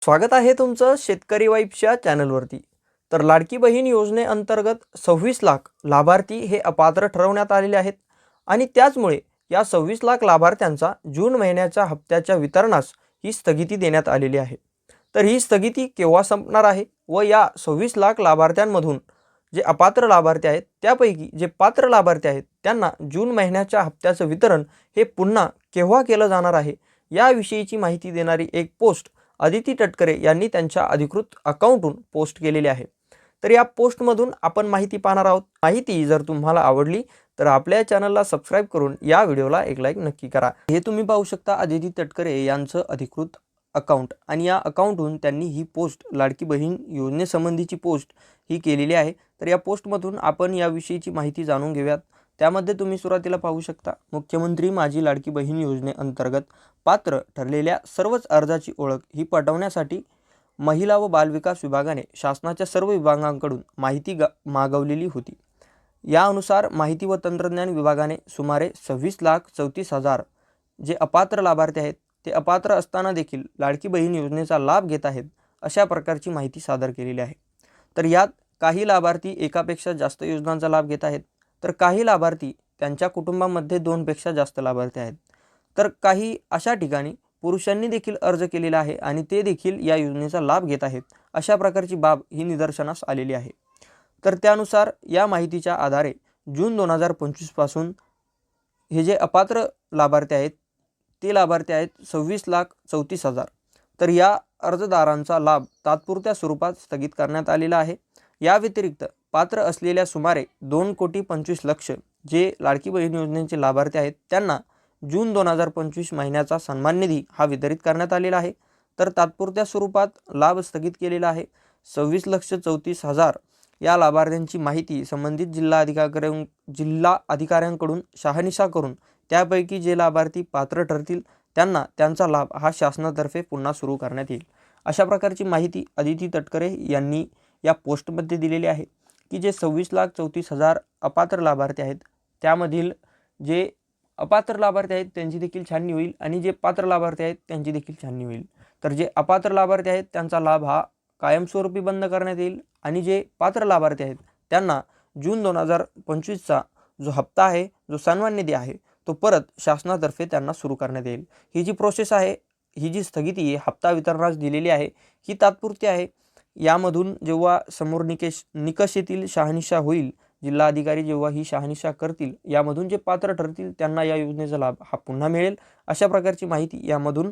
स्वागत आहे तुमचं शेतकरी वाईब्सच्या चॅनलवरती. तर लाडकी बहीण योजनेअंतर्गत 26 लाख लाभार्थी हे अपात्र ठरवण्यात आलेले आहेत आणि त्याचमुळे या 26 लाख लाभार्थ्यांचा जून महिन्याच्या हप्त्याच्या वितरणास ही स्थगिती देण्यात आलेली आहे. तर ही स्थगिती केव्हा संपणार आहे व या 26 लाख लाभार्थ्यांमधून जे अपात्र लाभार्थी आहेत त्यापैकी जे पात्र लाभार्थी आहेत त्यांना जून महिन्याच्या हप्त्याचं वितरण हे पुन्हा केव्हा केलं जाणार आहे याविषयीची माहिती देणारी एक पोस्ट अदिती तटकरे यांनी त्यांच्या अधिकृत अकाउंटहून पोस्ट केलेली आहे. तर या पोस्टमधून आपण माहिती पाहणार आहोत. माहिती जर तुम्हाला आवडली तर आपल्या चॅनलला सबस्क्राईब करून या व्हिडिओला एक लाईक नक्की करा. हे तुम्ही पाहू शकता अदिती तटकरे यांचं अधिकृत अकाउंट आणि या अकाउंटहून त्यांनी ही पोस्ट लाडकी बहीण योजनेसंबंधीची पोस्ट ही केलेली आहे. तर या पोस्टमधून आपण याविषयीची माहिती जाणून घेऊयात. त्यामध्ये तुम्ही सुरुवातीला पाहू शकता मुख्यमंत्री माझी लाडकी बहीण योजनेअंतर्गत पात्र ठरलेल्या सर्वच अर्जाची ओळख ही पटवण्यासाठी महिला व बालविकास विभागाने शासनाच्या सर्व विभागांकडून माहिती मागवलेली होती. यानुसार माहिती व तंत्रज्ञान विभागाने सुमारे 26,34,000 जे अपात्र लाभार्थी आहेत ते अपात्र असताना देखील लाडकी बहीण योजनेचा लाभ घेत आहेत अशा प्रकारची माहिती सादर केलेली आहे. तर यात काही लाभार्थी एकापेक्षा जास्त योजनांचा लाभ घेत आहेत, तर काही लाभार्थी त्यांच्या कुटुंबामध्ये 2पेक्षा जास्त लाभार्थी आहेत. तर काही अशा ठिकाणी पुरुषांनी देखील अर्ज केलेला आहे आणि ते देखील या योजनेचा लाभ घेत आहेत अशा प्रकारची बाब ही निदर्शनास आलेली आहे. तर त्यानुसार या माहितीच्या आधारे जून 2025 पासून हे जे अपात्र लाभार्थी आहेत ते लाभार्थी आहेत 26,34,000. तर या अर्जदारांचा लाभ तात्पुरत्या स्वरूपात स्थगित करण्यात आलेला आहे. या व्यतिरिक्त पात्र असलेल्या सुमारे 2,25,00,000 जे लाडकी बहीण योजनेचे लाभार्थी आहेत त्यांना जून 2025 महिन्याचा सन्मान निधी हा वितरित करण्यात आलेला आहे. तर तात्पुरत्या स्वरूपात लाभ स्थगित केलेला आहे. 26,34,000 या लाभार्थ्यांची माहिती संबंधित जिल्हा अधिकाऱ्यांकडून शहानिशा करून त्यापैकी जे लाभार्थी पात्र ठरतील त्यांना त्यांचा लाभ हा शासनातर्फे पुन्हा सुरू करण्यात येईल. अशा प्रकारची माहिती अदिती तटकरे यांनी या पोस्टमध्ये दिलेली आहे की जे 26,34,000 अपात्र लाभार्थी आहेत त्यामधील जे अपात्र लाभार्थी आहेत त्यांची देखील छाननी होईल आणि जे पात्र लाभार्थी आहेत त्यांची देखील छाननी होईल. तर जे अपात्र लाभार्थी आहेत त्यांचा लाभ हा कायमस्वरूपी बंद करण्यात येईल आणि जे पात्र लाभार्थी आहेत त्यांना जून 2025चा जो हप्ता आहे, जो सन्मान निधी आहे तो परत शासनातर्फे त्यांना सुरू करण्यात येईल. ही जी प्रोसेस आहे, ही जी स्थगिती हप्ता वितरणास दिलेली आहे ही तात्पुरती आहे. यामधून जेव्हा समोर निकष येतील, शहानिशा होईल, जिल्हा अधिकारी जेव्हा ही शहानिशा करतील यामधून जे पात्र ठरतील त्यांना या योजनेचा लाभ हा पुन्हा मिळेल अशा प्रकारची माहिती यामधून